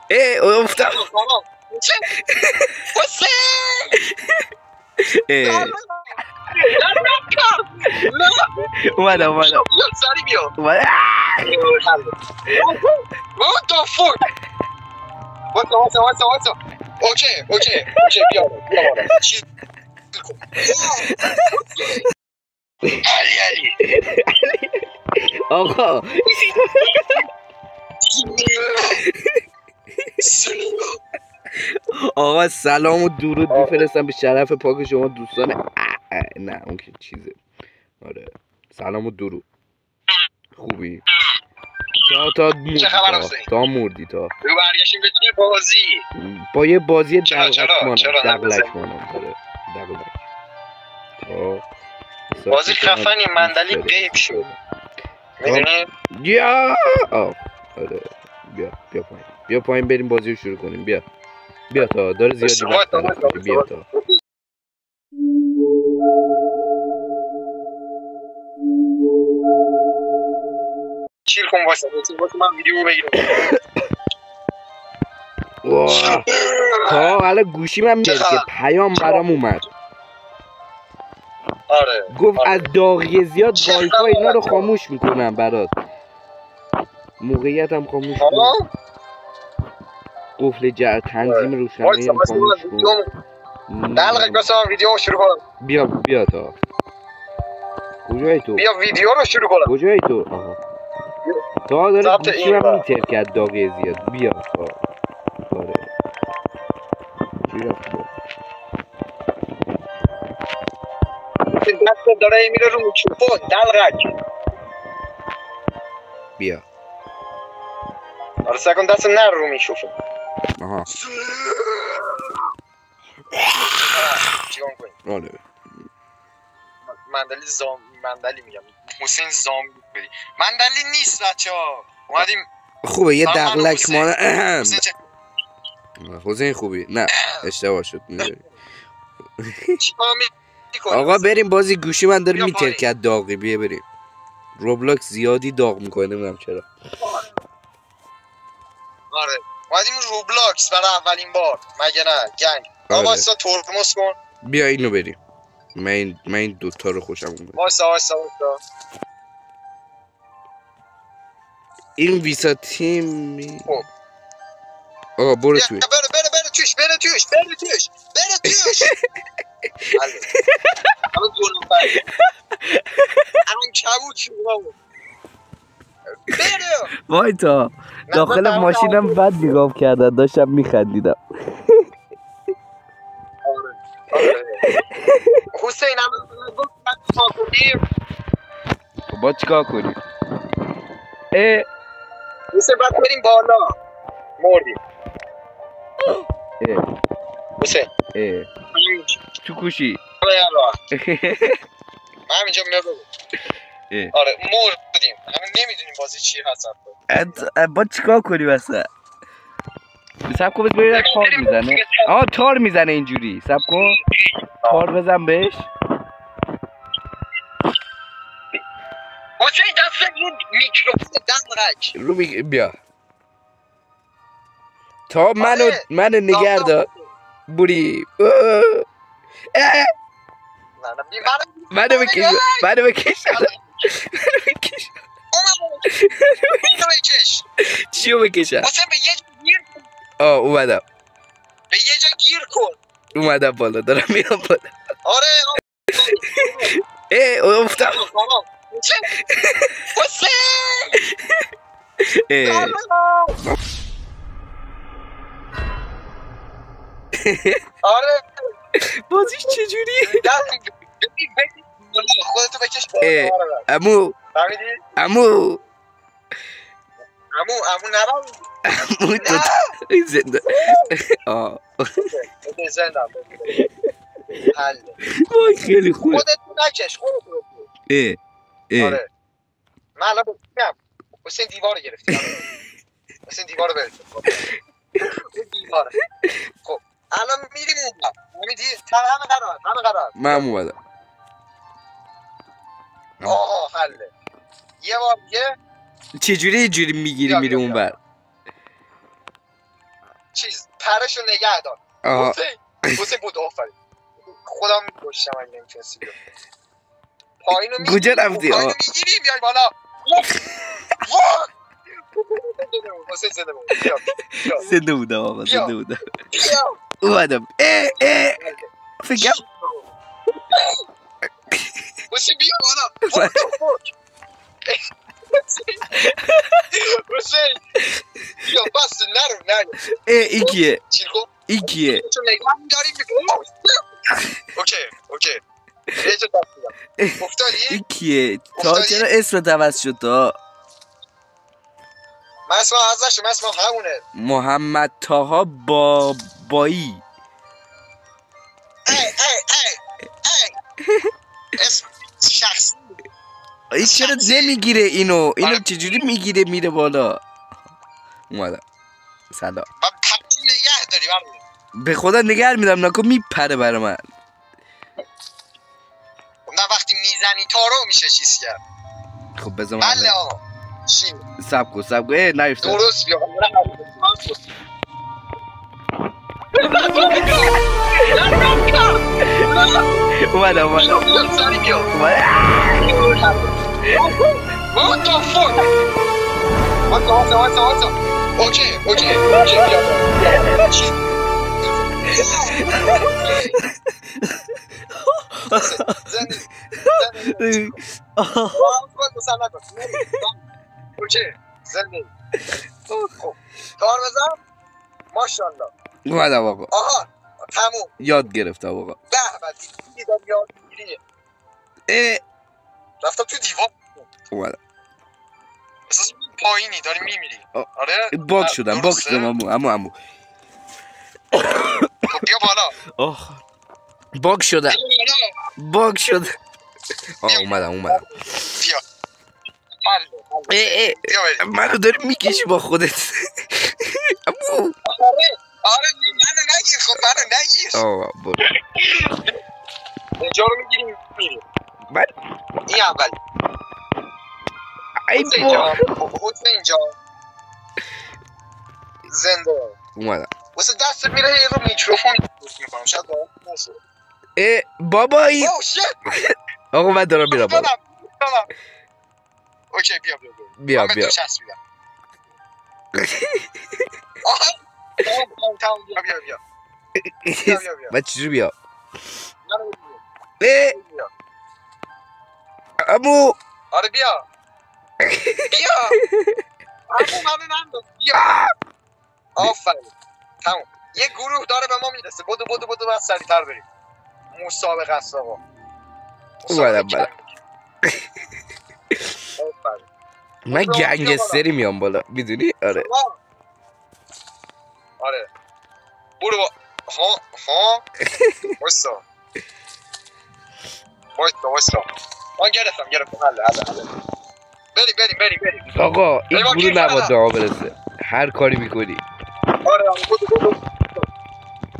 افتاد اومدم سری بیا What the fuck واسه اوکی بیا علی آقا آقا سلام و درود میفرستم به شرف پاک شما دوستان. نه اون که چیزه. آره سلام و درود. خوبی؟ تا مردی چه خبر حسین؟ تا مردی تا برگشتیم به چه بازی؟ با یه بازی چرا؟ دقلک مانم داره دقلک بازی خفنی مندلی غیب شد میدونی؟ یا آره بیا پایین بریم بازی رو شروع کنیم. بیا تا داره زیادی وقت تلف میشه. بیا تا چیل کن واسه من ویدیو بگیرم. تا حالا گوشیم هم میاد که پیام برام اومد. آره گفت از داغی زیاد وایفای اینا رو خاموش میکنم برات. موقعیت هم خاموش کن. قفل تنظیم روشنایی هم خاموش کن. دلقک بسه من ویدیو شروع کنم. بیا تا کجایی تو؟ بیا ویدیو رو شروع کنم. کجایی تو؟ آها تا داره گوشیم هم میتر کرد داغی زیاد. بیا تا آره چی رفت دست داره میره رو میکروفون دلقک. بیا آره سکن دست نر رو میکروفون. آها چیکار کنیم؟ آره مندلی میگم حسین زامبی بدی. مندلی نیست بچه‌ها. اومدیم خوبه یه دقلک ما حسین حسین خوبی نه اشتباه شد. چیکار میکنی؟ آقا بریم بازی. گوشی من داره میتر کرد داغی. بیا بریم. روبلاکس زیادی داغ میکنه نمیدونم چرا. آره اومدیم روبلاکس برای اولین بار مگه نه گنگ. آره. واسه ترمز کن. بیا اینو بریم. من این دوتا رو خوشم اومد. واسه این ویسا تیم آقا برو توی بره توش همه دو نفر همون کبوت شد بره وای تا داخل ماشینم بد نگاه کردن داشتم میخندیدم. آره حسین هم گفت من چیکار کنیم. با چیکار کنیم؟ حسین باید بریم بالا مردیم. حسین تو کوشی من همینجا میاد. آره مردیم همین نمیدونیم بازی چی هست. با چیکار کنیم اصلا؟ سب کن ببینم تار میزنه. تار میزنه اینجوری. سب کن تار بزن بهش. حسین دست رو میکروفون دلقک بیا تا منو نگر دار بوری. منو بکش چیو بکشم؟ حسین به یه جا گیر کن. اومدم به یه جا گیر کن. اومدم بالا دارم میام بالا. آره افتاد آره بازیش چجوریه؟ خودتو بکش بالا. عمو نرم تو زنده زندم وای خیلی خوبه. خودتو نکش آره من الان بگم حسین دیوار گرفتی. حسین دیوار رو برد دیوار. خب الان میریم اون میدی همه قرار من اومدم. حله یه بار دیگه چجوری اینجوری میگیری میری اون بر؟ پرشو نگه دار. آها. حسین بود آفرین. خودم می‌کشتم اگه نمی‌تونستی بیای. پایینو میگیری. کجا رفتی؟ پایینو میگیری میای بالا. وای. حسین زنده بود. بیا. زنده بودم آقا زنده بودم. بیا. اومدم. فکرم حسین بیا بالا. حسین بیا بس نرو. این کیه؟ چی کن؟ این کیه؟ چون نگاه می‌داری اوکی. یه جا دست میدم. افتادی؟ این کیه؟ تا چرا اسمت عوض شد تا؟ من اسمم عوض نشد، من اسمم همونه. محمد طاها بابایی. ای اسم شخصی. این چرا نمیگیره اینو چجوری میگیره میره بالا؟ اومدم. سلام. من پرچی نگه داری برمون. به خدا نگر میدم نکن میپره برای من. نه وقتی میزنی تارو میشه چیز کرد. خب بذار بله آقا چی؟ سب کن نیفتاد. درست بیا. اومدم سری بیا. What the fuck? واسه. اوکی بیا. چی؟ زنده. اوکی زنده. خب تار بزن. ماشاءالله. اومدم آقا. آها تموم. یاد گرفتم آقا. به دیدم یاد میگیری. رفتم تو دیوار. اومدم. احساس پایینی داری میمیری. آره باگ شدم امو. خب بیا بالا. باگ شدم. اومدم. بیا. منو داری میکشی با خودت. امو. آره منو نگیر. خب منو نگیر. آقا برو. اینجا رو میگیری میری. من این اول. حسین جا زنده. اومدم. واسه دست میره رو میکروفون میکنم شاید باید بابایی. آقا من دارم میرم بالا. اوکی بیا. من دوش هست میدم. بیا. من چجور بیا؟ امو. آره بیا. امو منو ننداز بیا. آفرین تموم. یه گروه داره به ما میرسه. بدو باید سریع‌تر بریم. مسابقه است آقا. اومدم. من گنگستری میام بالا میدونی؟ آره برو با ها وایسا من گرفتم حله بریم آقا این گروه نباید به ما برسه هر کاری میکنی. آره بدو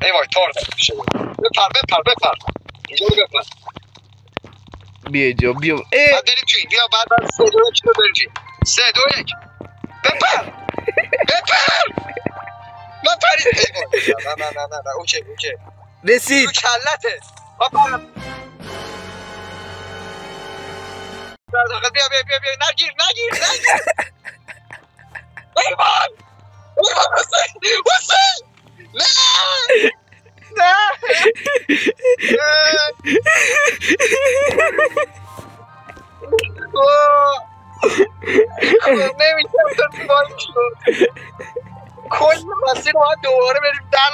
ای وای تار میشه. بپر اینجا رو بپر. بیا بریم توی بیا بعد از 3 2 1 رو بریم توی 3 2 1 بپر من پرید. نه اوکی رسید تو کلته بپر. بیا نگیر ایوان حسین نه نمیتونم تو باید شد کل مسیر باید دوباره بریم در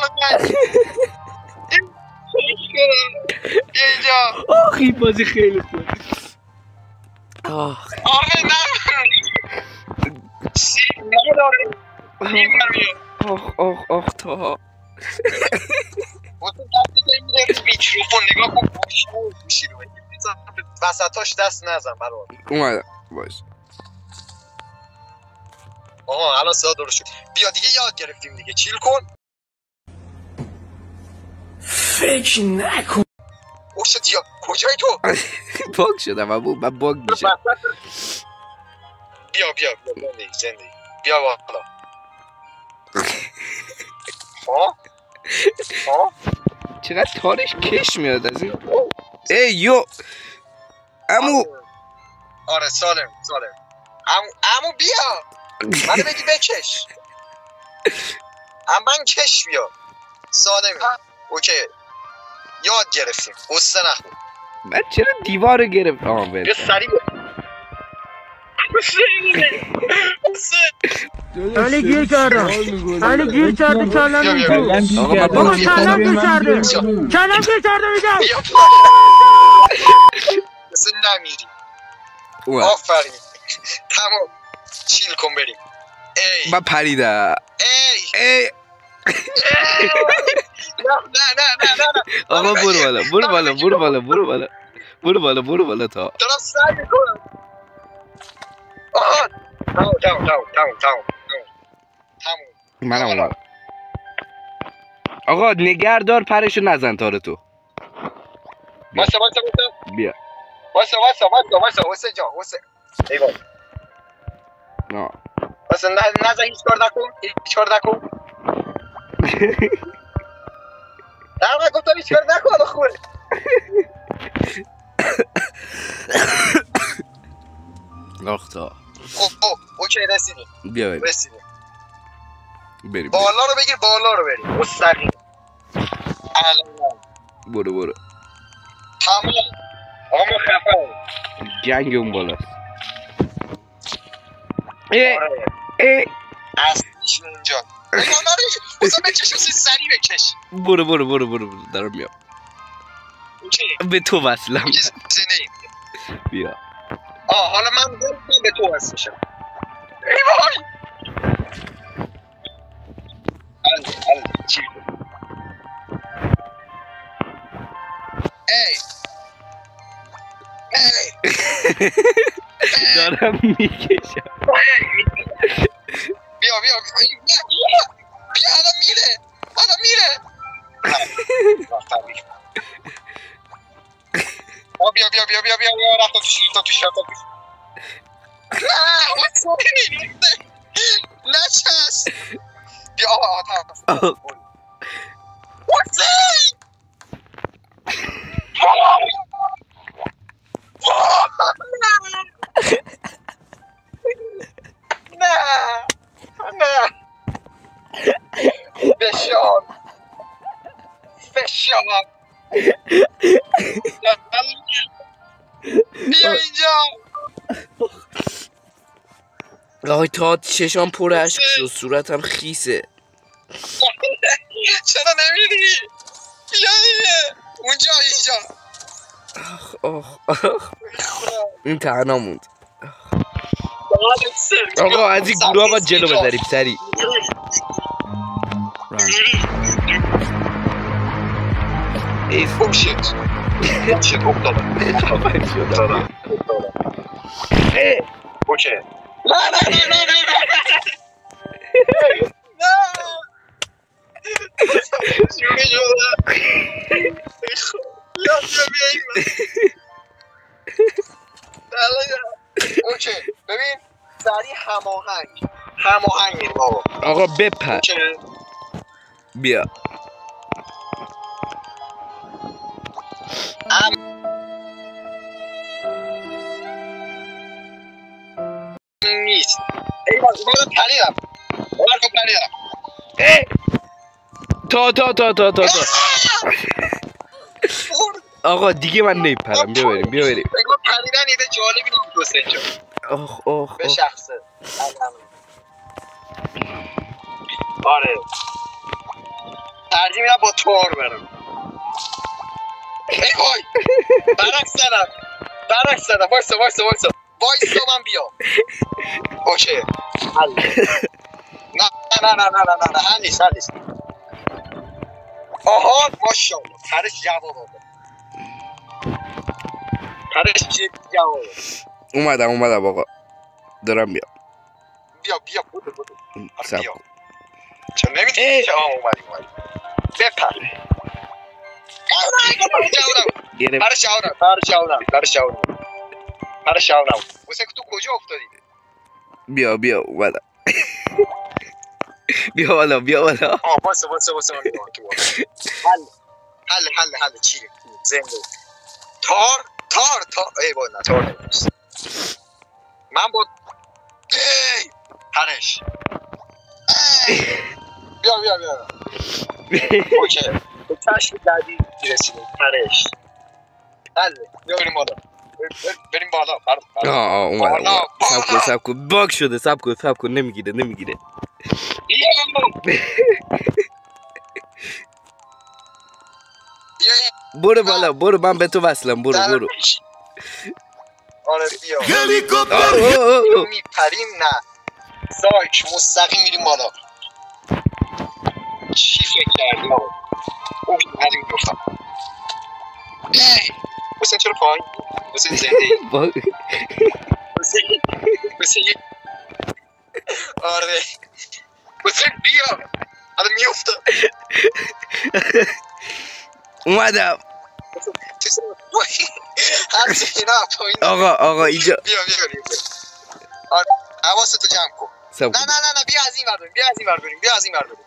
اینجا. این بازی خیلی خوب. آره نه آخ تا میکروفون نگاه کن گوشی رو وسطاش دست نزن برام. اومدم باش. آها الان صدا درست شد. بیا دیگه یاد گرفتیم دیگه چیل کن. فکر نکن. اوشت یا کجایی تو؟ باگ شدم ابو من باگ میشم. بیا زندگی بیا بالا. چقدر تارش کش میاد از این. ای یو امو. آره سالم. امو بیا منو بگی بکش. من کش بیا. سالمی. اوکی یاد گرفتیم. قصه نخور. من چرا دیوار گرفت؟ بیا سریع علی گیر کردم. علی گیر کرده کلم میگو. بابا کلم گیر کرده. کلم گیر کرده میگم. مثل نمیری. آفرین. تمام. چیل کن بریم. ای من پریده. ای نه آقا برو بالا تا دارم سعی میکنم. آها تموم منم اومدم. آقا نگهدار پرشو نزن تاره تو. واسه بیا واسه جان واسه ایوان واسه نزن هیچ کار نکن در گفتم هیچ کار نکن خوبه. آختا اوکی رسیدیم. بیا بریم بالا رو بگیر بریم مستقیم. برو تمام اما خفه جنگ اون بالاست. اصلیش اونجا بزن بکش سریع بکش. برو دارم میام. به تو وصلم. بیا حالا من به تو وصل میشم. ای وای چی دارم میکشم. بیا الان میره. بیا رفت توش. نچست. بیا آقا نه فشار بیا اینجا. آی تا چشام پر اشک شد صورتم خیسه. چرا نمیری؟ بیا اونجا اینجا. آخ این تنها موند. آقا از این گروه باید جلو بذاریم سریع. شت افتادم. اوکی نه جوری شده. اوکی ببین سریع هماهنگ بابا. آقا بپر. بیا نیست. ایوان پریدم. تا آقا دیگه من نمیپرم. بیا بریم بگو پریدن ایده جالبی نمیدوست اینجا. آخ به شخصه آره ترجیح میدم با تور برم. ای وای برعکس زدم. وایسا من بیا. اوکی نه حل نیست. آها ماشاءالله پرش جواب اومدم آقا دارم بیا بودو سب بیا چون نمیتونی که اومدی بپر. پرش جوابم حسین تو کجا افتادی؟ بیا اومدم. بیا بالا بیا بالا. واسه من بیام تو. حل چی؟ زنده. تار ای وای نه تار نیست. من با هرش بیا اوکی به کشف بعدی رسیدیم. هرش حله بیا بریم بالا اومد سب کن باگ شده سب کن نمیگیره برو بالا برو من به تو وصلم برو آره بیا هلیکوپتر میپریم نه زایک مستقیم میریم بالا. چی فکر کردی اوه ندیم گفتم حسین چرا پایین؟ حسین زنده ای؟ حسین آره حسین بیا الان میافتم اومدم آقا اینجا بیا حواستو جمع کن. نه بیا از این ور بریم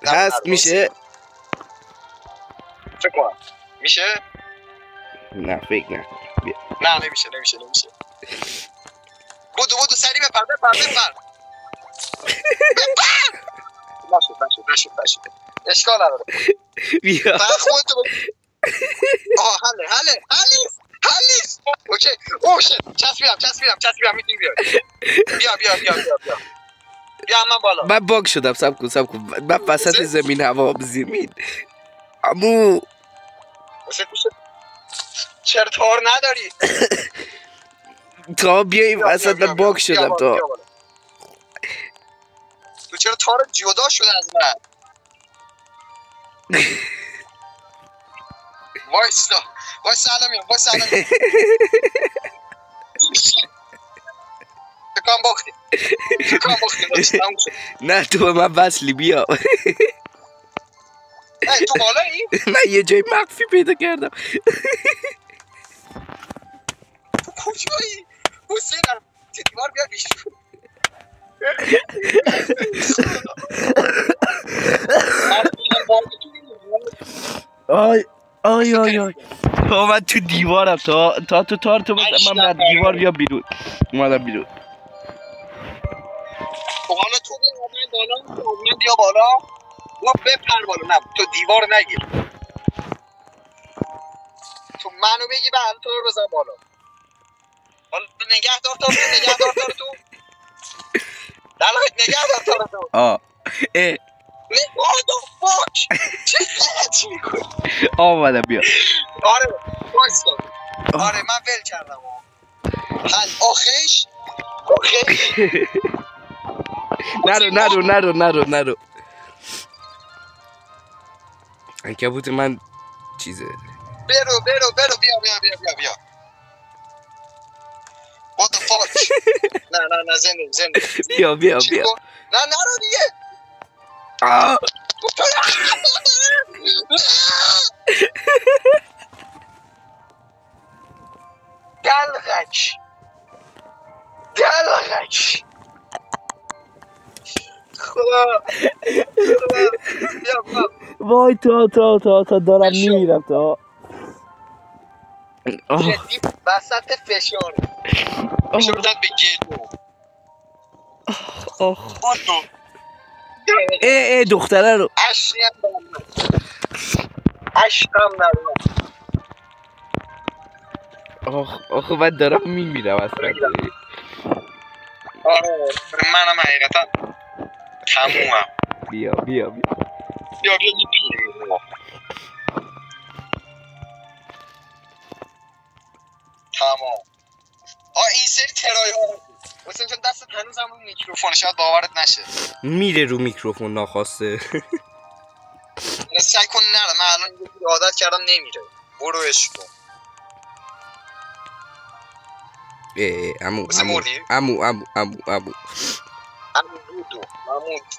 هست میشه فکر کنم میشه نه فکر نکن نه نمیشه بودو سریع بپر نشد اشکال نداره بیا فقط خودتو حلیست اوکی اوه شد چسبیدم میتونی بیا من بالا من باگ شدم سب کن من وسط زمین هوا زمین عمو چرا تار نداری تا بیایی وسط من باگ شدم تا تو چرا تار جدا شده از من وایسا الان میام فکرم باختی نه تو به من وصلی بیا تو بالایی؟ من یه جای مخفی پیدا کردم تو کجایی؟ حسین دیوار بیا بیشتر آی من تو دیوارم تا تو تار تو بزن من دیوار بیا بیرون اومدم بیرون. خب حالا تو بیا بالا و بپر بالا. نه تو دیوار نگیر تو منو بگی بعد تو رو بزن بالا. حالا نگه دار تو دلایت نگه دار تو چی میکنی؟ آمدم بیا آره بایستا آره من ول کردم حل آخیش نرو عنکبوت من چیزه برو بیا What the fuck نه زنده بیا نه نرو دیگه دلغک خدا بیا وای تا دارم میمیرم تا جدی وسط فشار داد به گلو دختره رو عشقم ندارم آخه من دارم میمیرم اصلا. آره منم حقیقتا تمومم. بیا تمام این سری ترای ها حسین چون دستت هنوز هم رو میکروفونه شاید باورت نشه میره رو میکروفون ناخواسته سعی کن نره من الان یه عادت کردم نمیره بروش کن عمو دودو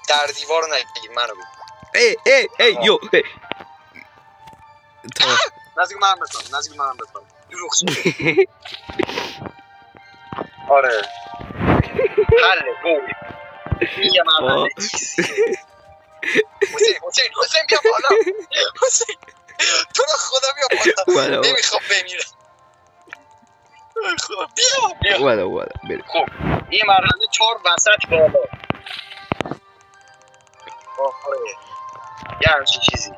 در دیوار نگیر منو بگیر یو نزدیک منم بتونم دروغ آره حله بوی میگه من حسین بیا بالا. حسین تو رو خدا بیا بالا. نمیخوام بمیرم. خدا بیا. اومدم بریم. خب این مرحله 4 وسط بالا. آره یه همچین چیزی.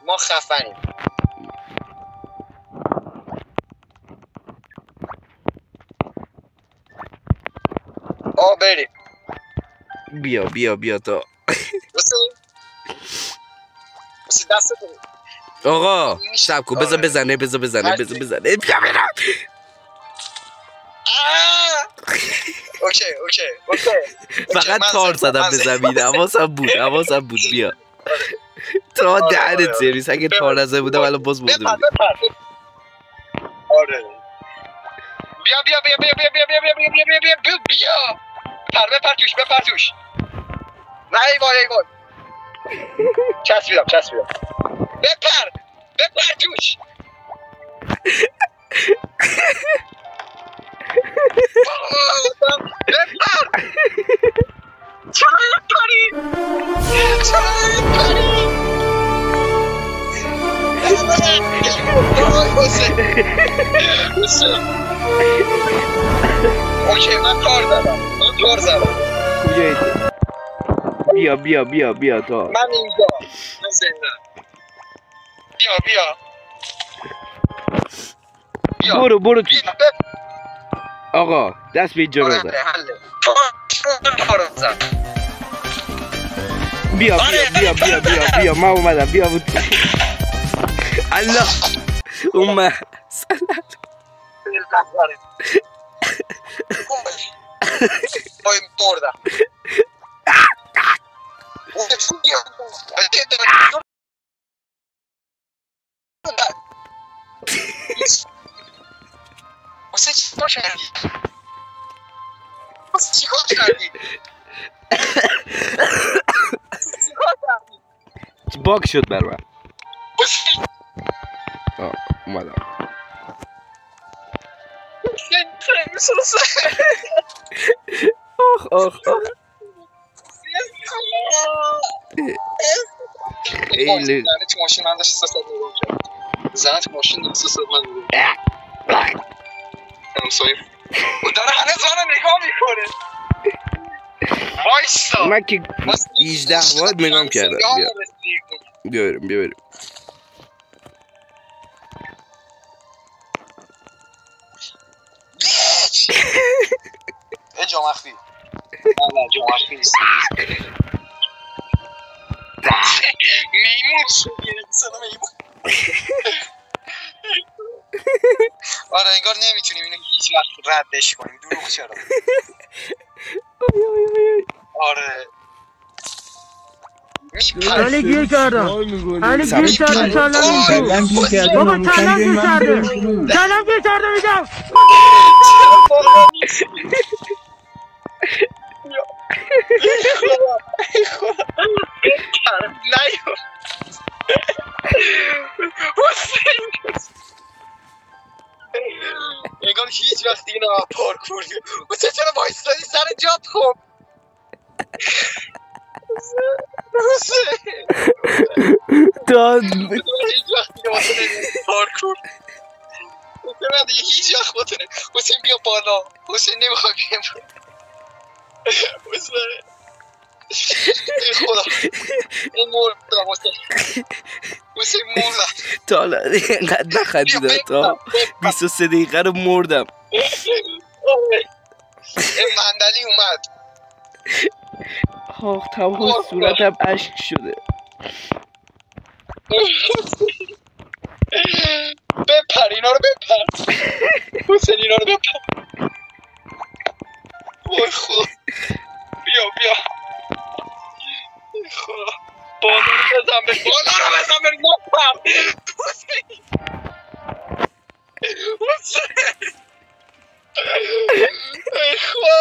ما خفنیم. بریم. بیا تا حسین دست تو. آقا صبر کن بذار بزنه بیا برم. اوکی فقط تار زدم به زمین. حواسم بود بیا تا دهنت سرویس. اگه تار نزده بودم الان باز برده بودم. آره بیا بپر توش. نه ای وای چسبیدم بپر توش. بپر چرا پری اوکی من کار زدم. بیا تا من اینجا من زنده. بیا برو تو. آقا دست به اینجا نزن. بیا من اومدم. بیا بود الله اومد وای مردم. چیکار کردی؟ باگ شد بر من. اومدم. آخ ایلی زنت ماشین من داشت 300 نگاه کرد. زنت ماشین داشت 300 من نگاه کرد. داره هنه زنه نگاه میکنه. وایستا من که 18 بار نگاه کردم. بیا بریم. جا مخفی. نه جا مخفی نیست. میمون شدی صدا میمون. آره انگار نمیتونیم اینو هیچ وقت ردش کنیم. دروغ چرا؟ آره علی گیر کردم چلم بابا چلم گیر کرده میگم. انگار هیچ وقت دیگه نمید پارکور حسین چرا وایستادی سر جات؟ خب داد هیچ وقت دیگه واسه نمید پارکور. حسین دیگه هیچ وقت باتونه. حسین بیا بالا. حسین نمیخوای بیم. ای خدا این مردم. حسین مردم. تا حالا اینقدر نخندیدم. تا 23 دقیقه رو مردم. این مندلی اومد. آخ تمام صورتم اشک شده. بپر اینا رو بپر. حسین اینا رو بپر. وای خدا بیا خدا بالا رو بزن بری نپر. حسین ای خدا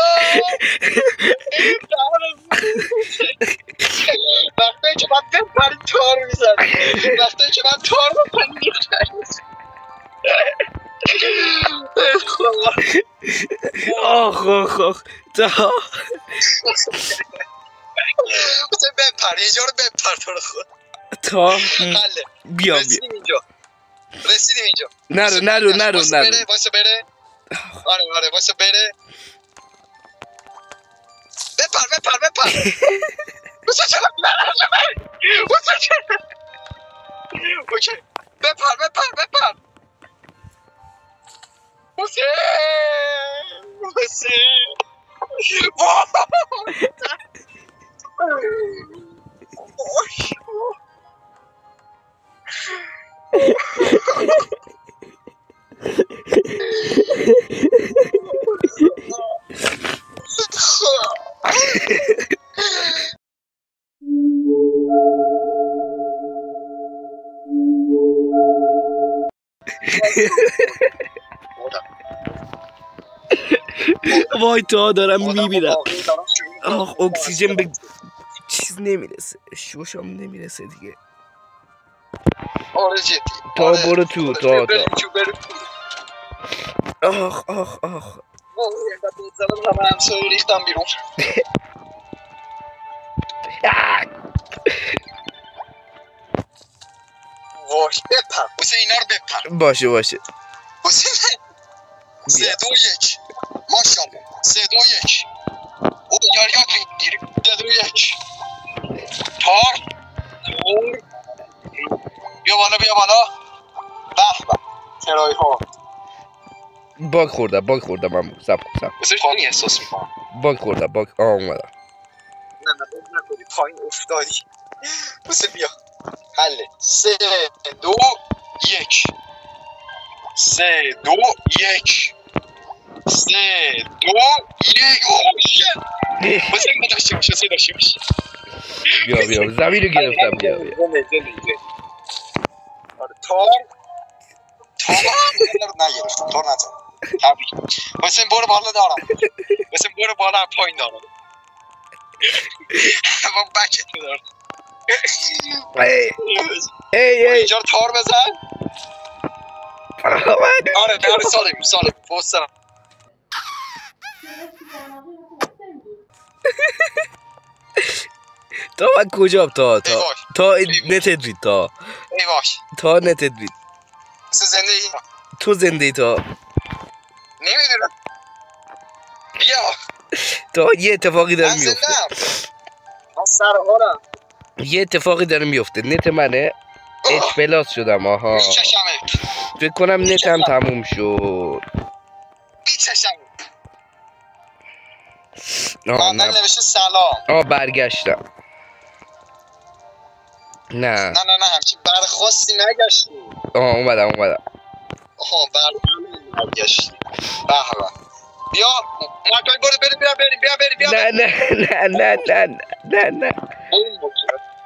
این وقتی که من بپری تار میزنی. وقتی که من تار بپری میزنی. ای خدا آخ آخ آخ تا حسین بپر اینجا رو بپر تو رو خود تا حله بیا بیا رسیدیم اینجا نرو واسه بره آره واسه بره بپر واسه چرا اوکی بپر حسین وای تا دارم میبینم آخ اکسیژن به چیز نمیرسه شوشم نمیرسه دیگه آره جدی تا برو تو تا برو آخ همه همسایه ریختم بیرون وای بپر حسین اینا رو بپر باشه حسین 3 2 1 ماشاءالله 3 2 1 او یاد میگیریم 3 2 1 تار بیا بالا به ترای ها باگ خوردم من سب حسین خواهی احساس میکنم باگ خوردم اومدم نه باگ نکنی پایین افتادی حسین بیا حله 3 2 1 3 2 1 3 2 1 حسین داشته میشه بیا زمین رو گرفتم بیا آره تار نگرفتم تار نزن تبریک حسین برو بالا دارم حسین برو بالا پایین دارم اما بکت دارم ای اینجا رو تار بزن آره سالم بسترم تا من کجام تا نتت رید تا نتت رید تو زنده ای تا نمیدونم بیا تا یه اتفاقی داره میفته یه اتفاقی داره میفته نت منه اچ پلاس شدم آها فکر کنم نتم تموم شد من نوشته سلام برگشتم نه همچین برخواستی نگشتی اومدم برگشتی بیا مکای بیا نه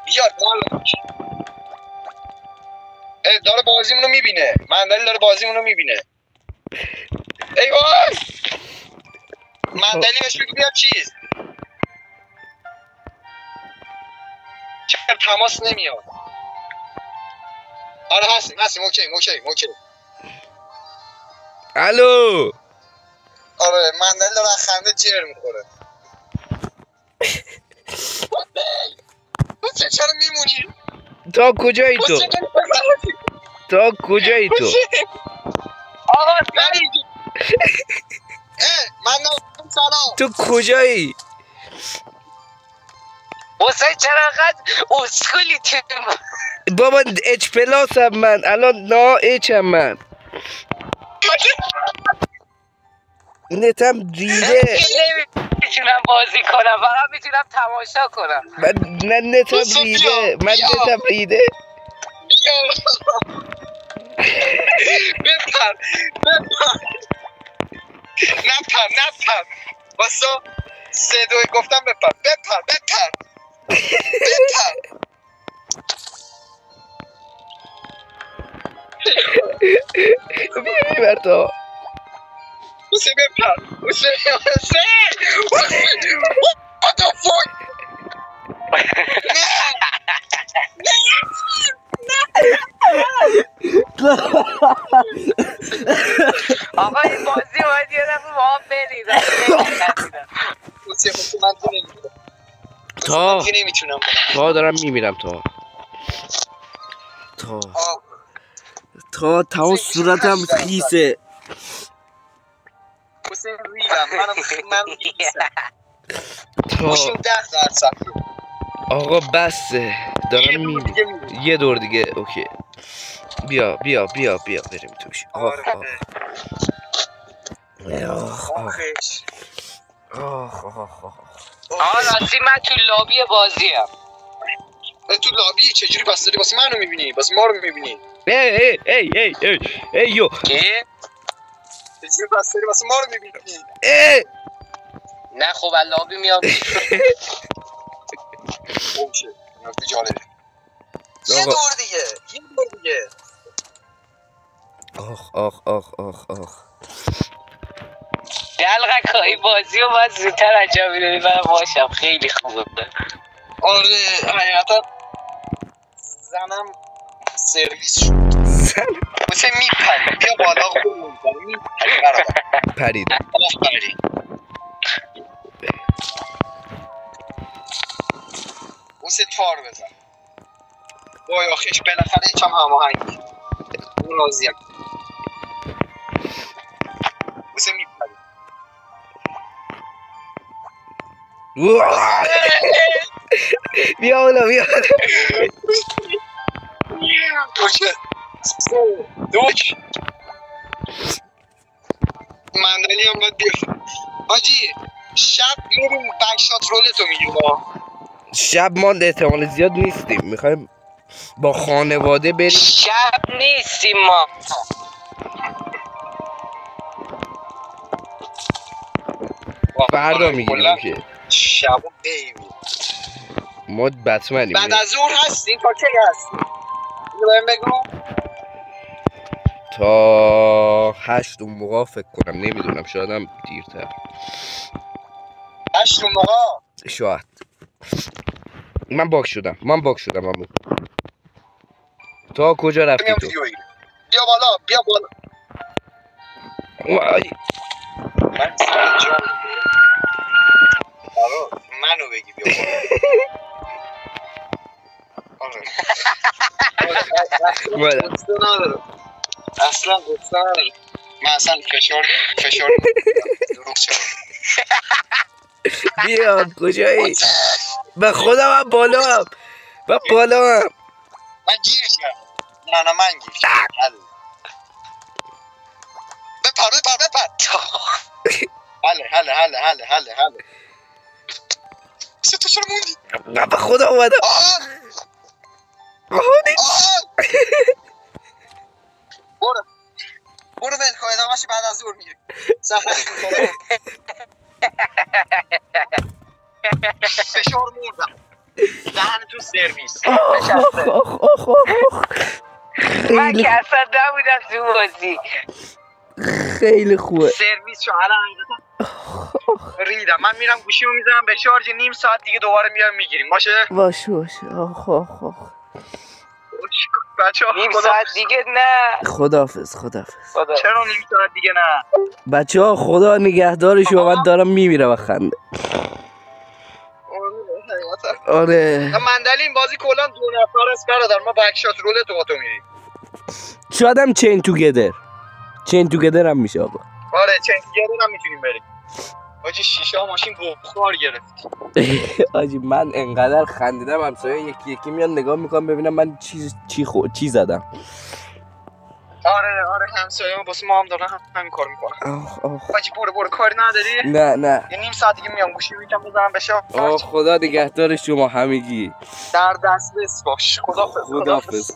بیا داره بازیمونو میبینه مندلی داره بازیمونو میبینه ای وای مندلی بهش بگو بیا چیز چرا تماس نمیاد آره هستیم اوکی الو آره مندلی داره خنده جر میخوره چرا میمونی تا کجایی تو آقا من سلام تو کجایی حسین چرا انقدر اسکولی تو بابا اچ پلاسم من الان نا اچم من نتم ریده نمیتونم بازی کنم فقط میتونم تماشا کنم من نتم ریده بپر نپر واسا 3 2 گفتم بپر ببر تا حسین بپر What the fuck آقا این بازی باید یه دفعه با هم من نمیتونم. دیگه نمیتونم تا دارم میمیرم تا تمام صورتم خیسه. حسین ریدم من خیسم. تا ماشین 10%. آقا بسه دارم میمیرم. یه دور دیگه اوکی. بیا بریم توش. آخ راستی من تو لابی بازیم. تو لابی چجوری پس داری واسه منو میبینی؟ واسه ما رو میبینی؟ ای یو چی؟ چجوری پس داری واسه ما رو میبینی؟ نه خب از لابی میام. اوشه نکته جالبه. یه دور دیگه. آخ دلغکایی بازی رو باید زودتر انجام میدونی من باشم. خیلی خوبه. آره حقیقتا زنم سرویس شد. مثل میپری بیا بالا خودمون میپری برادر. پریدم. آفرین. مثل تار بزن. وای آخیش بالاخره یکم هماهنگی. اون راضیم. مثل میپری. بیا بالا اوشه دوک مندلی هم باید بیفت حاجی شب میریم بکشات رولتو میگیم. شب ما احتمال زیاد نیستیم. میخوایم با خانواده بریم. شب نیستیم ما. فردا میگیم که شب و بیبی ما بتمنیم. بعد از ظهر هستیم تا کی هستیم؟ بهم بگو. تا 8 اون موقع فکر کنم. نمیدونم شایدم دیرتر. 8 اون موقع شاید. من باک شدم عمو. تا کجا رفتی تو؟ بیا بالا وای من سر جان منو بگی بیا بالا. اصلا گفته ندارم. من اصلا فشار دروغ چرا بیا کجایی؟ به خودم هم بالا من گیر شدم. نه من گیر شدم. بپر حله تو چرا موندی؟ به خدا اومدم. برو ولکو ادامه‌اش بعد از ظهر میگیری. فشار مردم. دهن تو سرویس. من که اصلا نبودم تو بازی. خیلی خوبه. سرویس شو الان ریدم. من میرم گوشیمو میذارم به شارژ. نیم ساعت دیگه دوباره میام میگیریم. باشه. آخ. بچه‌ها نیم ساعت دیگه نه. خداحافظ. چرا نیم ساعت دیگه نه؟ بچه‌ها خدا نگهدارش. من دارم میمیرم از خنده. آره. مندلین بازی کلا 2 نفر است برادر. ما بکشات رولت با تو میریم. شاید هم چین توگیدر هم میشه آقا. آره چین توگیدر هم میتونیم بریم. آجی شیشه ماشین بخار گرفت. آجی من انقدر خندیدم همسایه یکی میان نگاه میکنم ببینم من چی زدم. آره همسایه ما واسه ما هم دارن همین کار میکنن. آجی برو کاری نداری؟ نه یه نیم ساعت دیگه میام گوشی میکنم بزنم بشه. خدا نگهدار شما همگی. در دسترس باش. خداحافظ.